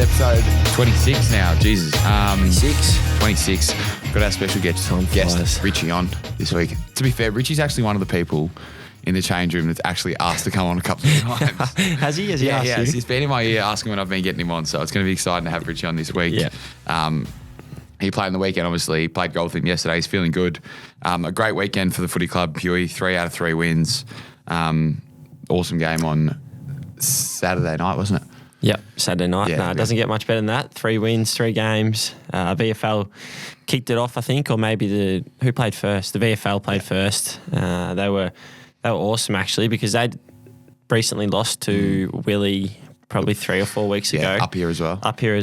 episode 26 now. Jesus. 26. Got our special guest Richie on this week. To be fair, Richie's actually one of the people in the change room that's actually asked to come on a couple of times. Has he? Has he asked you? He's been in my ear asking when I've been getting him on, so it's going to be exciting to have Richie on this week. Yeah. He played on the weekend, obviously. He played golf with him yesterday. He's feeling good. A great weekend for the footy club, Huey. 3 out of 3 wins. Awesome game on Saturday night, wasn't it? Yep, Saturday night. Yeah, No, it doesn't get much better than that. 3 wins, 3 games. VFL kicked it off, I think, or maybe who played first? The VFL played first. They were awesome, actually, because they'd recently lost to Willie probably 3 or 4 weeks ago. Up here as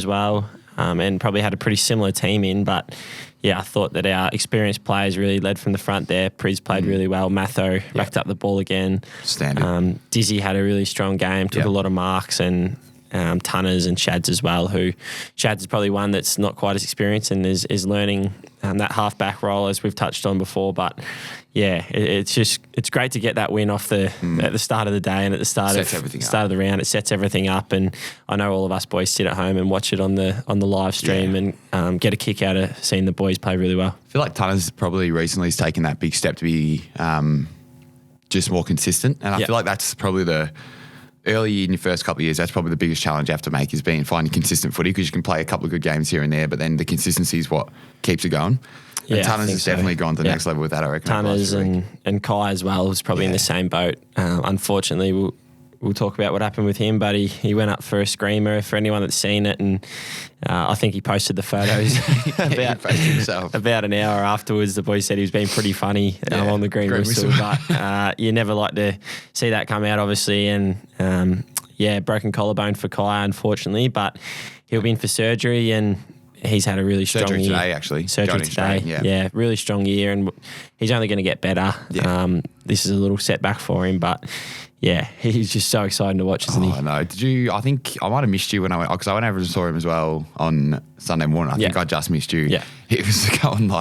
well. And probably had a pretty similar team in, but yeah, I thought that our experienced players really led from the front there. Priz played really well. Matho racked up the ball again. Standard. Dizzy had a really strong game, took a lot of marks, and Tunners and Shads as well, who Shads is probably one that's not quite as experienced and is learning that half-back role, as we've touched on before. But yeah, it's great to get that win off at the start of the day and at the start of the round. It sets everything up, and I know all of us boys sit at home and watch it on the live stream and get a kick out of seeing the boys play really well. I feel like Tunners probably recently has taken that big step to be just more consistent, and I feel like that's probably early in your first couple of years, that's probably the biggest challenge you have to make, is finding consistent footy, because you can play a couple of good games here and there, but then the consistency is what keeps it going. And Tunners has definitely gone to the next level with that, I reckon. Tunners and Kai as well was probably in the same boat. Unfortunately, we'll talk about what happened with him, but he went up for a screamer for anyone that's seen it, and I think he posted the photos about an hour afterwards. The boys said he was being pretty funny on the green whistle, but you never like to see that come out, obviously, and broken collarbone for Kai, unfortunately, but he'll be in for surgery, and he's had a really strong year. Today, actually. Surgery today, really strong year, and he's only going to get better. Yeah. This is a little setback for him, but yeah, he's just so exciting to watch, isn't he? I know. I think I might have missed you when I went, because I went over and saw him as well on Sunday morning. I think I just missed you. Yeah. He was going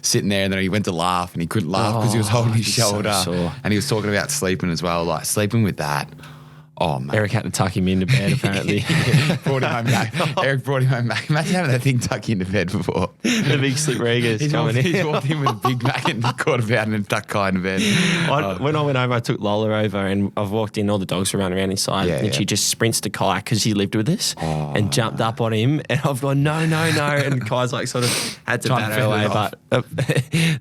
sitting there, and then he went to laugh and he couldn't laugh because he was holding his shoulder. So and he was talking about sleeping as well, sleeping with that. Oh, man. Eric had to tuck him into bed, apparently. Brought him home back. Eric brought him home back. Imagine having that thing tuck you into bed before. The big slip Regas coming in. He's walked in with a Big Mac and caught him out and tucked Kai into bed. When I went over, I took Lola over, and I've walked in, all the dogs were running around inside, and she just sprints to Kai because he lived with us and jumped up on him, and I've gone, no. And Kai's sort of had to bat her away, but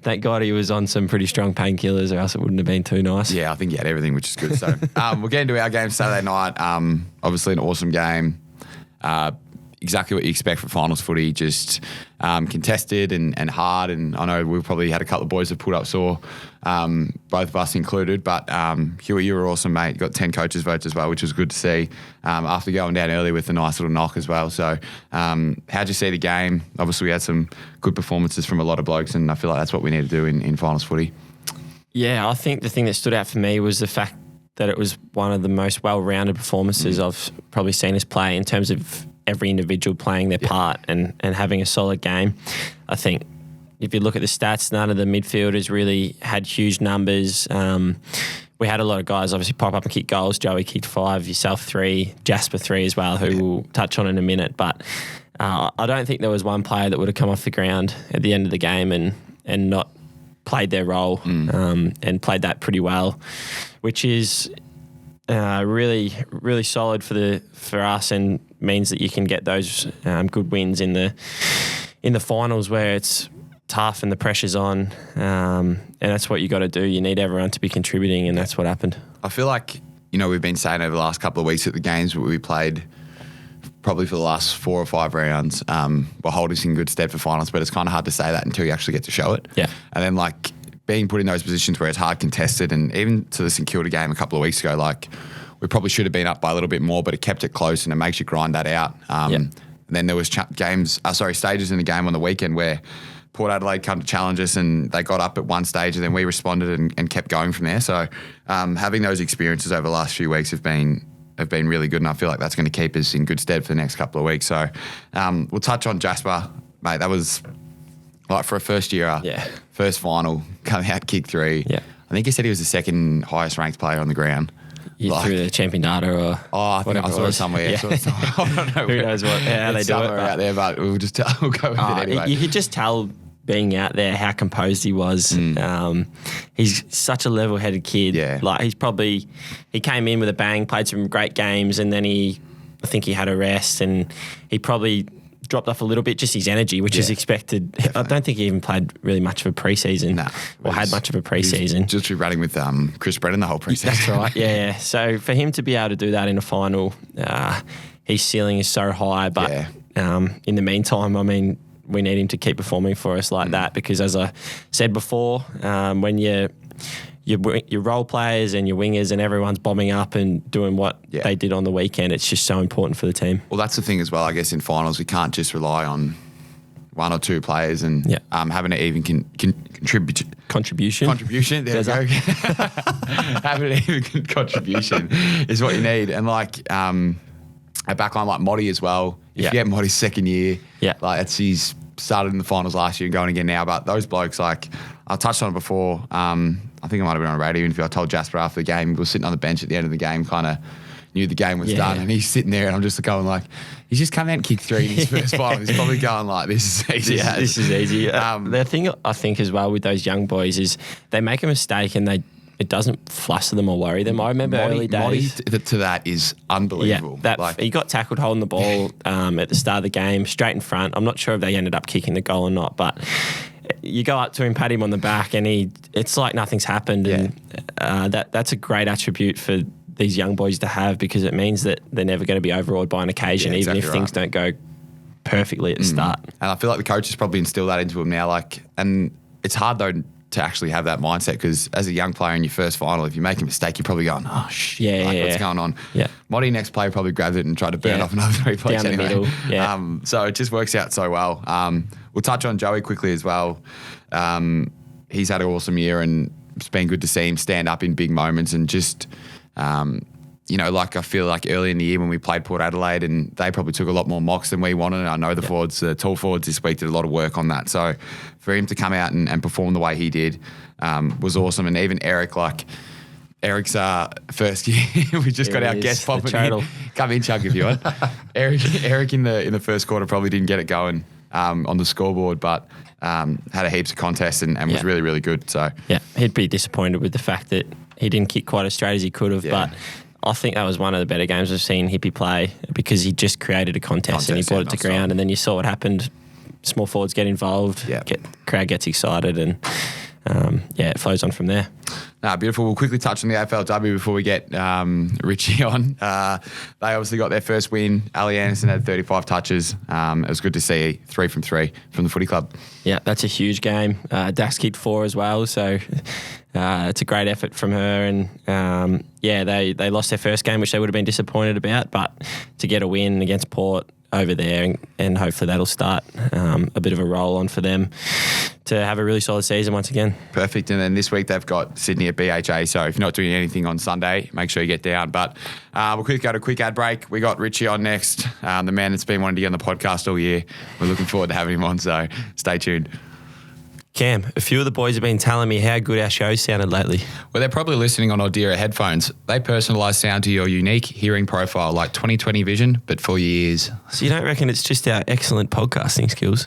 thank God he was on some pretty strong painkillers, or else it wouldn't have been too nice. Yeah, I think he had everything, which is good. So we'll get into our game Saturday night. Obviously an awesome game. Exactly what you expect for finals footy, just contested and hard. And I know we've probably had a couple of boys that put up sore, both of us included. But Huey, you were awesome, mate. You got 10 coaches' votes as well, which was good to see after going down early with a nice little knock as well. So how'd you see the game? Obviously we had some good performances from a lot of blokes, and I feel like that's what we need to do in finals footy. Yeah, I think the thing that stood out for me was the fact that it was one of the most well-rounded performances I've probably seen us play, in terms of every individual playing their part and having a solid game. I think if you look at the stats, none of the midfielders really had huge numbers. We had a lot of guys obviously pop up and kick goals. Joey kicked 5, yourself 3, Jasper 3 as well, who we'll touch on in a minute. But I don't think there was one player that would have come off the ground at the end of the game and not played their role and played that pretty well, which is really, really solid for us, and means that you can get those good wins in the finals where it's tough and the pressure's on, and that's what you got to do. You need everyone to be contributing, and that's what happened. I feel like we've been saying over the last couple of weeks that the games that we played, probably for the last 4 or 5 rounds, will hold us in good stead for finals, but it's kind of hard to say that until you actually get to show it. Yeah. And then being put in those positions where it's hard contested, and even to the St Kilda game a couple of weeks ago, we probably should have been up by a little bit more, but it kept it close, and it makes you grind that out. And then there was stages in the game on the weekend where Port Adelaide come to challenge us, and they got up at one stage, and then we responded and kept going from there. So having those experiences over the last few weeks have been really good, and I feel like that's going to keep us in good stead for the next couple of weeks. So we'll touch on Jasper, mate. That was for a first year, first final, coming out kick 3. Yeah. I think he said he was the second highest ranked player on the ground. You through the champion data or I think I saw it somewhere. Yeah. I don't know. Who knows how they do it. Out there, but we'll go with it anyway. You could just tell being out there how composed he was. He's such a level-headed kid. Yeah. Like he came in with a bang, played some great games, and then I think he had a rest, and he probably dropped off a little bit, just his energy, which is expected. Definitely. I don't think he even played really much of a pre-season or had much of a pre-season. Just running with Chris Brennan the whole pre-season. That's right, yeah. So for him to be able to do that in a final, his ceiling is so high. But in the meantime, I mean, we need him to keep performing for us like that because, as I said before, when your role players and your wingers and everyone's bombing up and doing what they did on the weekend, it's just so important for the team. Well, that's the thing as well, I guess, in finals, we can't just rely on one or two players and having an even contribution. There we go. Having an even contribution is what you need. And like a backline like Motti as well. If you get Motti's second year, like he's started in the finals last year and going again now. But those blokes, like I touched on it before. I think I might have been on a radio interview. I told Jasper after the game, we were sitting on the bench at the end of the game, kind of knew the game was done, and he's sitting there, and I'm just going like, he's just come out and kicked 3 in his first final. He's probably going like, this is easy. This is easy. The thing I think as well with those young boys is they make a mistake and it doesn't fluster them or worry them. I remember early days. Motti to that is unbelievable. He got tackled holding the ball at the start of the game, straight in front. I'm not sure if they ended up kicking the goal or not, but you go up to him, pat him on the back, and it's like nothing's happened. And that's a great attribute for these young boys to have because it means that they're never going to be overawed by an occasion, even if things don't go perfectly at the start. And I feel like the coaches probably instill that into him now. And it's hard though to actually have that mindset because as a young player in your first final, if you make a mistake, you're probably going, oh shit, what's going on? Yeah. Motti next play probably grabbed it and tried to burn off another 3 plays down anyway. The middle. Yeah. So it just works out so well. We'll touch on Joey quickly as well. He's had an awesome year and it's been good to see him stand up in big moments and just I feel like early in the year when we played Port Adelaide and they probably took a lot more mocks than we wanted. And I know the forwards, the tall forwards this week did a lot of work on that. So for him to come out and perform the way he did was awesome. And even Eric's first year, we just got our guest popping in. Come in, Chuck, if you want. Eric in the first quarter probably didn't get it going on the scoreboard, but had a heaps of contests and was really, really good. So he'd be disappointed with the fact that he didn't kick quite as straight as he could have, but I think that was one of the better games I've seen Hippie play because he just created a contest and he brought it to ground and then you saw what happened. Small forwards get involved, crowd gets excited and it flows on from there. Beautiful. We'll quickly touch on the AFL-W before we get Richie on. They obviously got their first win. Ali Anderson had 35 touches. It was good to see 3 from 3 from the footy club. Yeah, that's a huge game. Dax kicked 4 as well, so it's a great effort from her. And they lost their first game, which they would have been disappointed about, but to get a win against Port over there and hopefully that'll start a bit of a roll on for them to have a really solid season once again. Perfect. And then this week they've got Sydney at BHA, so if you're not doing anything on Sunday, make sure you get down. But we'll go to a quick ad break. We got Richie on next, the man that's been wanting to get on the podcast all year. We're looking forward to having him on, so stay tuned. Cam, a few of the boys have been telling me how good our show sounded lately. Well, they're probably listening on Audira headphones. They personalise sound to your unique hearing profile like 20/20 vision, but for your ears. So you don't reckon it's just our excellent podcasting skills?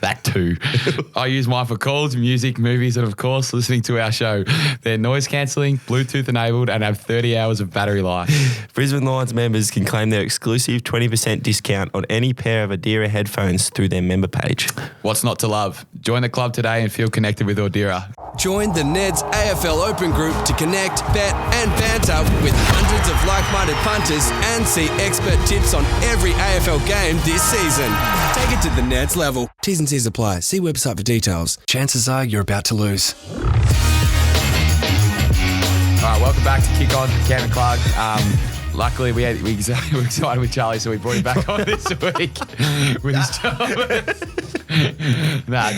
That too. I use mine for calls, music, movies, and of course, listening to our show. They're noise cancelling, Bluetooth enabled, and have 30 hours of battery life. Brisbane Lions members can claim their exclusive 20% discount on any pair of Audira headphones through their member page. What's not to love? Join the club today and feel connected with Audira. Join the Neds AFL Open Group to connect, bet and banter with hundreds of like-minded punters and see expert tips on every AFL game this season. Take it to the Neds level. T's and C's apply. See website for details. Chances are you're about to lose. All right, welcome back to Kick On, Cam and Clark. Luckily, we were excited with Charlie, so we brought him back on this week with his job.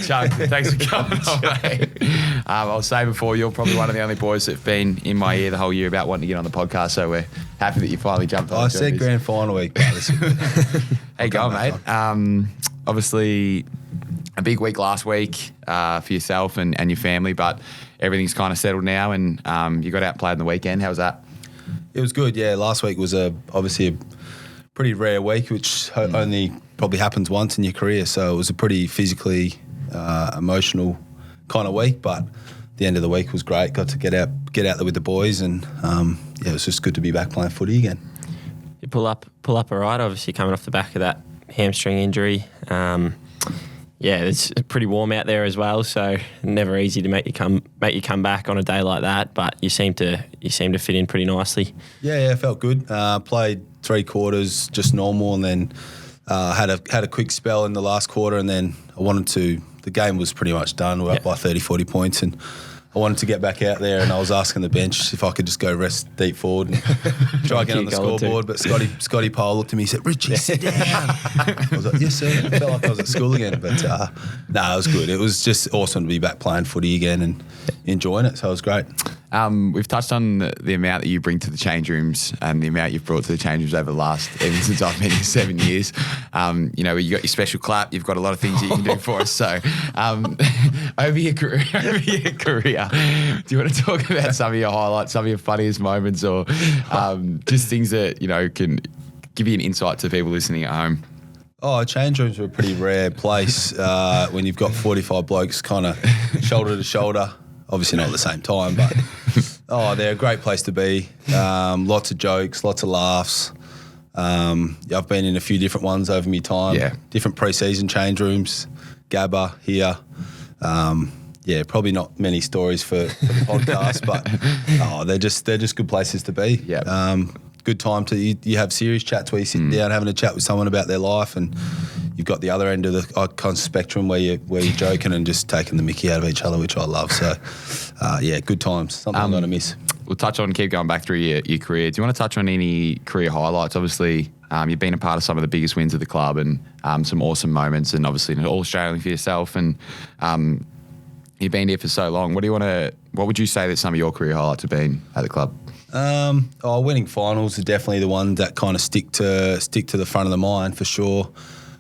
Chuck, thanks for coming on, mate. I'll say before, you're probably one of the only boys that have been in my ear the whole year about wanting to get on the podcast, so we're happy that you finally jumped on. I said grand final week. How you going, mate? Obviously, a big week last week for yourself and your family, but everything's kind of settled now, and you got out and played on the weekend. How was that? It was good, yeah. Last week was obviously a pretty rare week, which only probably happens once in your career. So it was a pretty physically, emotional kind of week. But the end of the week was great. Got to get out there with the boys, and it was just good to be back playing footy again. You pull up all right. Obviously coming off the back of that hamstring injury. It's pretty warm out there as well, so never easy to make you come back on a day like that. But you seem to fit in pretty nicely. Yeah, it felt good. Played 3 quarters just normal, and then had a quick spell in the last quarter, and then the game was pretty much done. We're up by 30, 40 points, and I wanted to get back out there, and I was asking the bench if I could just go rest deep forward and try again on the scoreboard. But Scotty Powell looked at me and said, "Richie, sit down." I was like, "Yes, sir." I felt like I was at school again. But it was good. It was just awesome to be back playing footy again and enjoying it. So it was great. We've touched on the amount that you bring to the change rooms and the amount you've brought to the change rooms over the last, even since I've been here 7 years. You got your special clap. You've got a lot of things that you can do for us. So over your career, do you want to talk about some of your highlights, some of your funniest moments, or just things that can give you an insight to people listening at home? Oh, change rooms are a pretty rare place when you've got 45 blokes kind of shoulder to shoulder. Obviously not at the same time, but they're a great place to be. Lots of jokes, lots of laughs. I've been in a few different ones over my time. Yeah. Different pre-season change rooms, Gabba here. Probably not many stories for the podcast, but they're just good places to be. Yeah. Good time to you have serious chats where you sit down having a chat with someone about their life, and you've got the other end of the kind of spectrum where you're joking and just taking the mickey out of each other, which I love. So good times. Something I'm going to miss. We'll keep going back through your career. Do you want to touch on any career highlights? Obviously, you've been a part of some of the biggest wins of the club and some awesome moments, and obviously an All-Australian for yourself, and you've been here for so long. What would you say that some of your career highlights have been at the club? Winning finals are definitely the ones that kind of stick to the front of the mind for sure.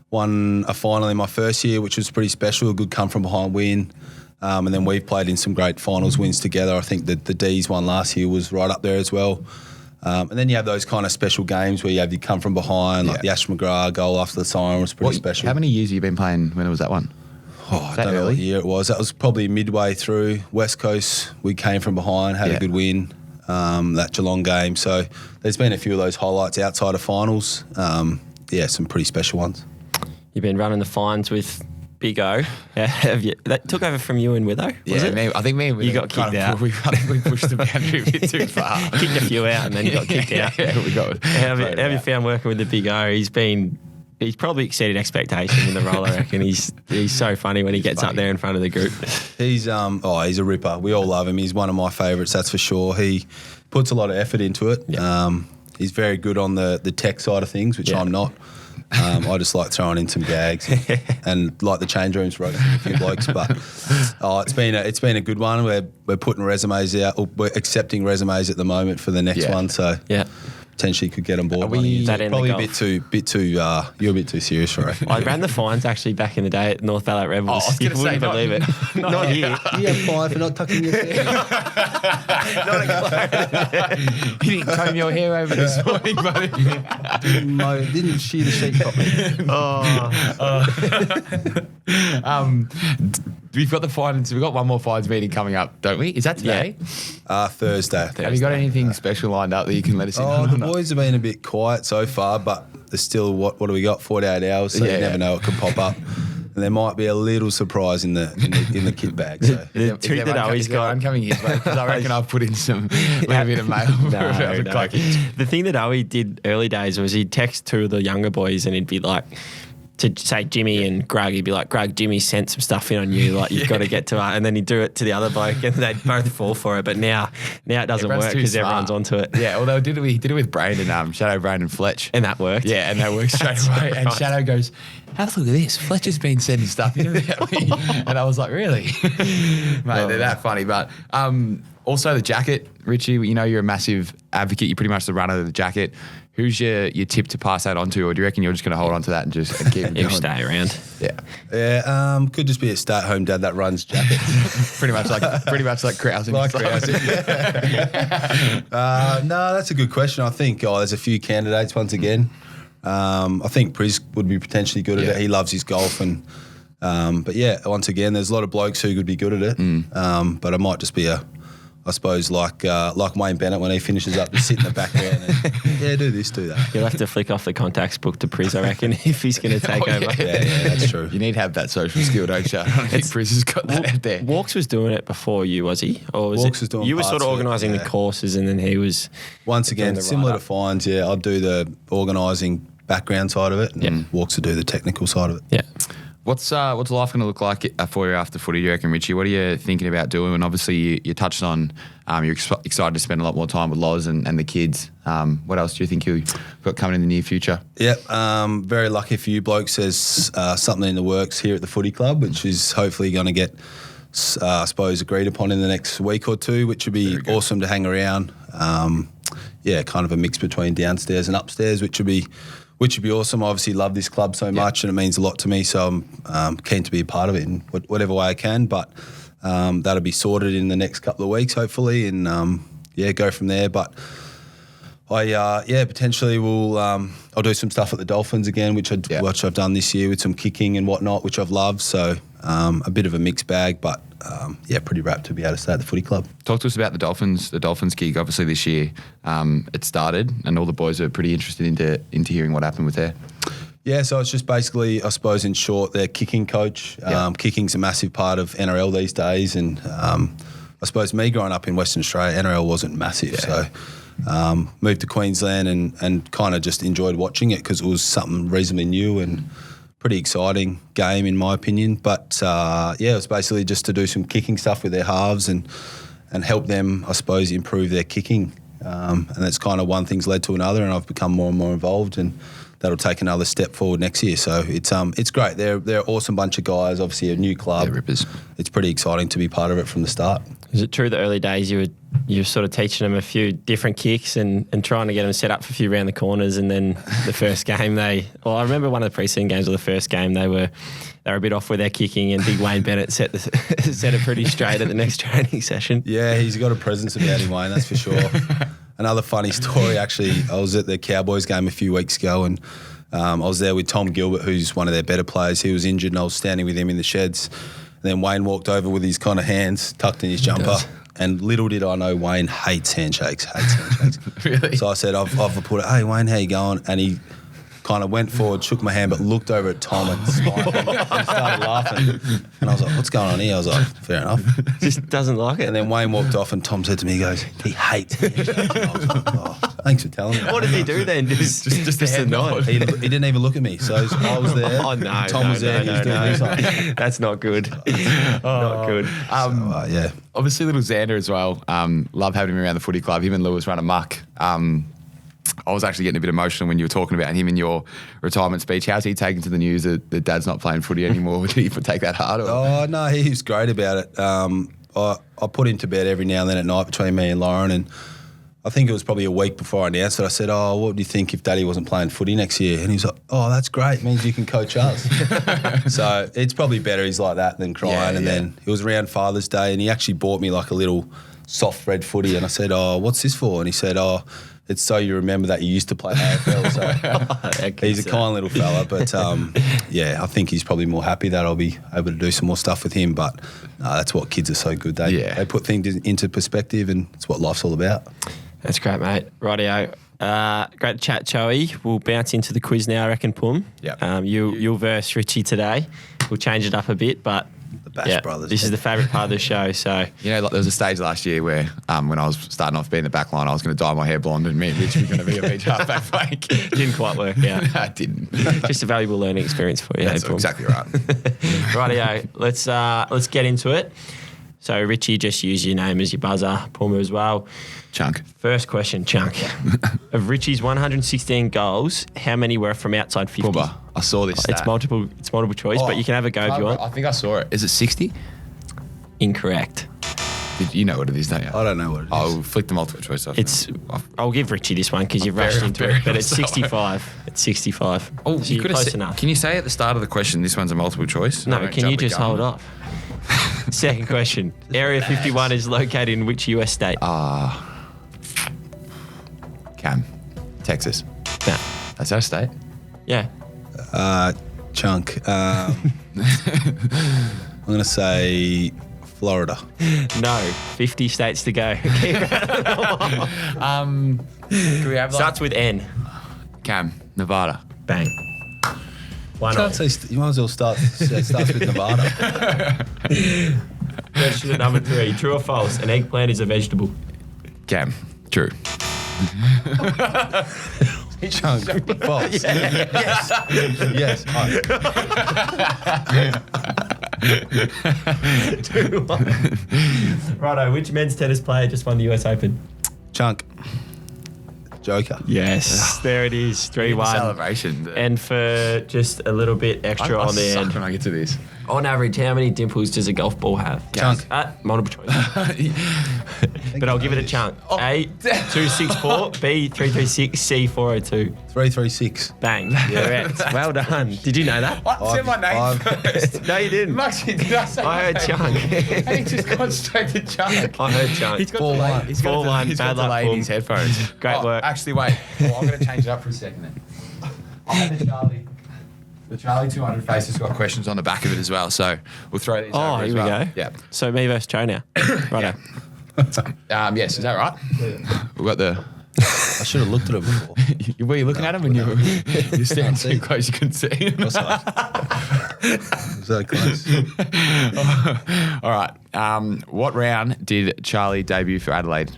Won a final in my first year, which was pretty special, a good come from behind win. And then we've played in some great finals wins together. I think that the D's one last year was right up there as well. And then you have those kind of special games where you have you come from behind, like the Ash McGrath goal after the siren was pretty special. How many years have you been playing when it was that one? I don't know what year it was. That was probably midway through. West Coast, we came from behind, had a good win. That Geelong game. So there's been a few of those highlights outside of finals. Some pretty special ones. You've been running the fines with Big O. Have you? That took over from you and Witho, was it? I think me and Witho you got kicked out. We pushed the boundary a bit too far. Kicked a few out and then you got kicked out. We got. How have you found working with the Big O? He's probably exceeded expectation in the role, I reckon. He's so funny when he gets up there in front of the group. He's a ripper. We all love him. He's one of my favourites, that's for sure. He puts a lot of effort into it. Yep. He's very good on the tech side of things, which I'm not. I just like throwing in some gags and like the change rooms roasting a few blokes. But it's been a good one. We're putting resumes out. Or we're accepting resumes at the moment for the next one. So potentially could get on board. Probably a bit too. You're a bit too serious for it. I ran the fines actually back in the day at North Ballarat Rebels. I was going to say, believe it. Not here. You have fined for not tucking your hair. You didn't comb your hair over this morning, buddy. Didn't shear the sheet properly. We've got the fines. We've got one more fines meeting coming up, don't we? Is that today? Thursday. Have you got anything special lined up that you can let us in on? The boys have been a bit quiet so far, but there's still, what do we got, 48 hours, so you never know, it could pop up. And there might be a little surprise in the kit bag. So. The trick that Owi's got... I'm coming here, because I reckon I've put in some little bit of mail. The thing that Owi did early days was he'd text two of the younger boys and he'd be like, to say Jimmy and Greg, he'd be like, Greg, Jimmy sent some stuff in on you, like you've got to get to it. And then he'd do it to the other bloke and they'd both fall for it. But now it doesn't work because everyone's onto it. Yeah, although he did it with Brandon, Shadow Brandon Fletch. And that worked. Yeah, and that worked straight away. And Shadow goes, have a look at this. Fletch has been sending stuff in about me. And I was like, really? Mate, they're that funny. But also the jacket, Richie, you're a massive advocate. You're pretty much the runner of the jacket. Who's your tip to pass that on to, or do you reckon you're just going to hold on to that and keep it going? Stay around. Yeah. Yeah, could just be a stay-at-home dad that runs jacket. pretty much like Krause. Like Krause, no, that's a good question. I think there's a few candidates once again. I think Priz would be potentially good at it. He loves his golf but yeah, once again, there's a lot of blokes who could be good at it. But I might just be I suppose like Wayne Bennett when he finishes up, just sit in the background and do this, do that. You'll have to flick off the contacts book to Priz, I reckon, if he's going to take over. Yeah, that's true. You need to have that social skill, don't you? I don't think Priz has got that out there. Walks was doing it before you, was he? Or was Walks was doing you were sort of parts of it, organising the courses, and then he was once again the similar to write-up. Fines. Yeah, I'd do the organising background side of it, and Walks would do the technical side of it. Yeah. What's life going to look like for you after footy, you reckon, Richie? What are you thinking about doing? And obviously, you touched on you're excited to spend a lot more time with Loz and the kids. What else do you think you've got coming in the near future? Yep, very lucky for you blokes. There's something in the works here at the footy club, which is hopefully going to get, I suppose, agreed upon in the next week or two, which would be awesome to hang around. Kind of a mix between downstairs and upstairs, which would be awesome. I obviously love this club so much and it means a lot to me, so I'm keen to be a part of it in whatever way I can. But that'll be sorted in the next couple of weeks, hopefully, and go from there. But I potentially will. I'll do some stuff at the Dolphins again, which I've done this year with some kicking and whatnot, which I've loved. So a bit of a mixed bag, but pretty rapt to be able to stay at the footy club. Talk to us about the Dolphins gig. Obviously, this year it started, and all the boys are pretty interested into hearing what happened with there. Yeah, so it's just basically, I suppose, in short, their kicking coach. Kicking's a massive part of NRL these days, and I suppose me growing up in Western Australia, NRL wasn't massive, so moved to Queensland and kind of just enjoyed watching it because it was something reasonably new and pretty exciting game in my opinion. But it was basically just to do some kicking stuff with their halves and help them, I suppose, improve their kicking. And that's kind of one thing's led to another, and I've become more and more involved, and that'll take another step forward next year. So it's great. They're an awesome bunch of guys. Obviously, a new club. They're rippers. It's pretty exciting to be part of it from the start. Is it true the early days you were sort of teaching them a few different kicks and trying to get them set up for a few round the corners, and then the first game I remember one of the preseason games or the first game they were a bit off with their kicking, and big Wayne Bennett set it pretty straight at the next training session. Yeah, he's got a presence about him, Wayne, that's for sure. Another funny story, actually, I was at the Cowboys game a few weeks ago, and I was there with Tom Gilbert, who's one of their better players. He was injured, and I was standing with him in the sheds. And then Wayne walked over with his kind of hands tucked in his jumper. And little did I know, Wayne hates handshakes. Really? So I said, I've put it, hey, Wayne, how you going? And he kind of went forward, shook my hand, but looked over at Tom and smiled and started laughing. And I was like, what's going on here? I was like, fair enough. Just doesn't like it. And then Wayne walked off, and Tom said to me, he goes, he hates handshakes. And I was like, oh, thanks for telling me. What did he do then? Just a nod. He didn't even look at me. So I was there. Oh, no. Tom was there. He was doing his own. That's not good. Not good. Obviously, little Xander as well. Love having him around the footy club. Him and Lewis run amok. I was actually getting a bit emotional when you were talking about him in your retirement speech. How's he taken to the news that Dad's not playing footy anymore? Did he take that hard? Or? Oh, no, he was great about it. I put him to bed every now and then at night between me and Lauren, and I think it was probably a week before I announced it. I said, oh, what do you think if Daddy wasn't playing footy next year? And he's like, oh, that's great. It means you can coach us. So it's probably better he's like that than crying. And then it was around Father's Day, and he actually bought me like a little soft red footy. And I said, oh, what's this for? And he said, oh, it's so you remember that you used to play AFL. So he's a kind little fella. But, I think he's probably more happy that I'll be able to do some more stuff with him. But that's what kids are so good. They put things into perspective, and it's what life's all about. That's great, mate. Rightio. Great to chat, Joey. We'll bounce into the quiz now, I reckon, Pum. Yep. You'll verse Richie today. We'll change it up a bit, but The Bash Brothers. This is the favourite part of the show. So there was a stage last year where when I was starting off being the back line, I was going to dye my hair blonde, and me and Rich were going to be a beach halfback flank. Didn't quite work out. No, it didn't. Just a valuable learning experience for you. That's exactly right. Rightio. Let's get into it. So, Richie, just use your name as your buzzer. Puma as well. Chunk. First question, Chunk. Of Richie's 116 goals, how many were from outside 50? Puma, I saw this stat. It's multiple choice, but you can have a go if you want. I think I saw it. Is it 60? Incorrect. You know what it is, don't you? I don't know what it is. I'll flick the multiple choice off. I'll give Richie this one because you've rushed into it, but it's 65. It's 65. Oh, so you you're could have close said, enough. can you say at the start of the question, this one's a multiple choice? I No, don't can you jump the just gun. hold off? Second question. Area 51 is located in which US state? Cam. Texas. No. That's our state. Yeah. Chunk. I'm going to say Florida. No. 50 states to go. Keep Can we have Starts with N. Cam. Nevada. Bang. Why not? You might as well start with Nevada. Question number 3. True or false? An eggplant is a vegetable. Cam. True. Chunk. False. Yes. Right. 2-1. Righto. Which men's tennis player just won the US Open? Chunk. Joker. Yes. There it is. 3-1. Celebration. And for just a little bit extra on the end. when I get to this. On average, how many dimples does a golf ball have? Chunk. Multiple choice. But I'll give it a chunk. A, 264. B, 336. C, 402. 336. Bang. Correct. Well done. Did you know that? What? Say my name first. No, you didn't. Maxie, did I say I heard chunk. And he just gone straight to chunk. I heard chunk. He's got 4-1. He's got 4-1. He's Bad got luck, delay in Paul. his headphones. Great work. Actually, wait. Well, I'm going to change it up for a second then. I'll have the Charlie. The Charlie 200 face has got questions on the back of it as well, so we'll throw these Oh, over here as we well. go. Yeah. So me versus Joe now. Righto. Yes, is that right? We've got the... I should have looked at it before. Were you looking at him when you were standing too close? You couldn't see him. Was that close? All right. What round did Charlie debut for Adelaide?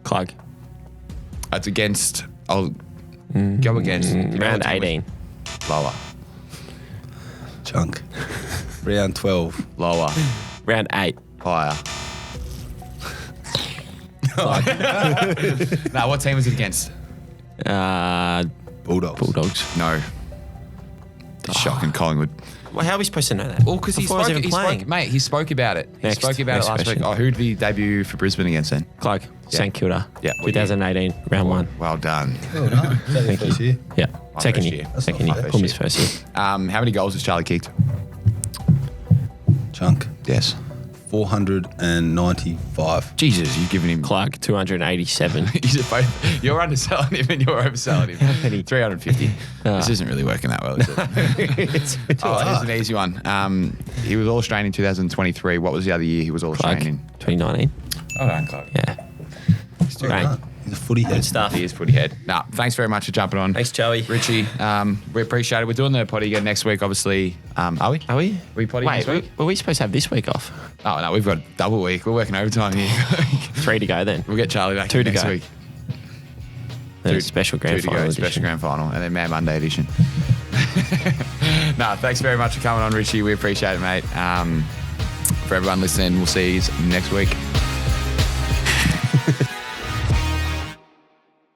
Clug. It's against... I'll go against... Round 18. Lower. Chunk. Round 12. Lower. Round 8. Higher. No, what team was it against? Bulldogs. No. Shocking Collingwood. Well, how are we supposed to know that? Well, because he Before I was spoke, even he playing. spoke, mate, he spoke about it. Next. He spoke about Next it last question. week. Oh, who did he debut for Brisbane against then? Clark, St Kilda. Yeah, what year? 2018, round 1. Well done. Well done. Is that your first year? Yeah, My second first year. year. That's Second not year. bad. Puma's first year. How many goals has Charlie kicked? Chunk. Yes. 495. Jesus, you've given him... Clark, 287. You're underselling him and you're overselling him. How many? 350. This isn't really working that well, is it? It's Oh, here's an easy one. He was All-Australian in 2023. What was the other year he was Clark, All-Australian in? 2019. Oh, done, Clark. Yeah. Well Bang. done. He's a footy head. Good stuff. He is footy head. Nah, thanks very much for jumping on. Thanks, Joey. Richie, we appreciate it. We're doing the potty again next week, obviously. Are we? Are we? We potty Wait, next week? were we supposed to have this week off? Oh, no, we've got double week. We're working overtime here. 3 to go then. We'll get Charlie back 2 to next go. week. Then a special grand 2 to final go, edition. special grand final, and then Man Monday edition. Thanks very much for coming on, Richie. We appreciate it, mate. For everyone listening, we'll see you next week.